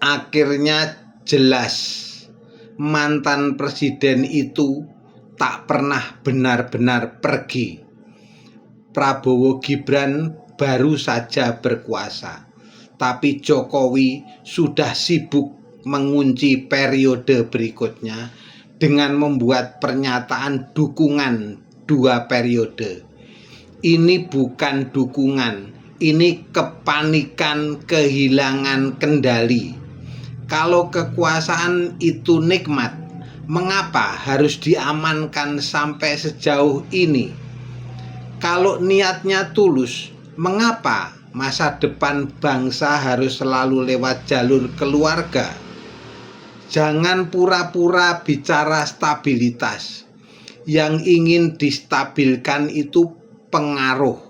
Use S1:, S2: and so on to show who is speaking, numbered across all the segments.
S1: Akhirnya jelas mantan presiden itu tak pernah benar-benar pergi. Prabowo Gibran baru saja berkuasa, tapi Jokowi sudah sibuk mengunci periode berikutnya dengan membuat pernyataan dukungan 2 periode. Ini bukan dukungan, ini kepanikan, kehilangan kendali. Kalau kekuasaan itu nikmat, mengapa harus diamankan sampai sejauh ini? Kalau niatnya tulus, mengapa masa depan bangsa harus selalu lewat jalur keluarga? Jangan pura-pura bicara stabilitas. Yang ingin distabilkan itu pengaruh.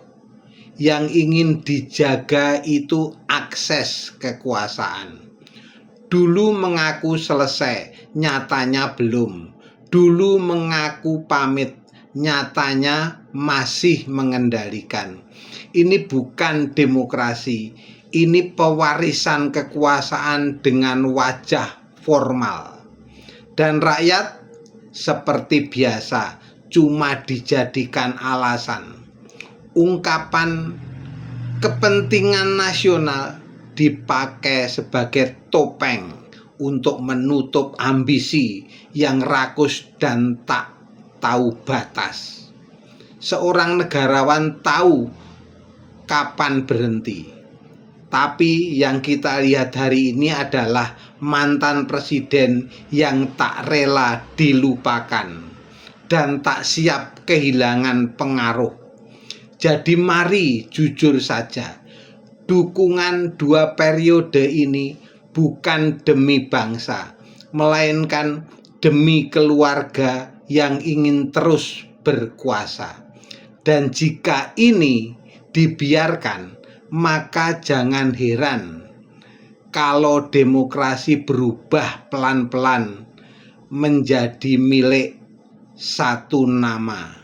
S1: Yang ingin dijaga itu akses kekuasaan. Dulu mengaku selesai, nyatanya belum. Dulu mengaku pamit, nyatanya masih mengendalikan. Ini bukan demokrasi, ini pewarisan kekuasaan dengan wajah formal. Dan rakyat seperti biasa cuma dijadikan alasan. Ungkapan kepentingan nasional dipakai sebagai topeng untuk menutup ambisi yang rakus dan tak tahu batas. Seorang negarawan tahu kapan berhenti. Tapi yang kita lihat hari ini adalah mantan presiden yang tak rela dilupakan dan tak siap kehilangan pengaruh. Jadi mari jujur saja, dukungan 2 periode ini bukan demi bangsa, melainkan demi keluarga yang ingin terus berkuasa. Dan jika ini dibiarkan, maka jangan heran kalau demokrasi berubah pelan-pelan menjadi milik satu nama.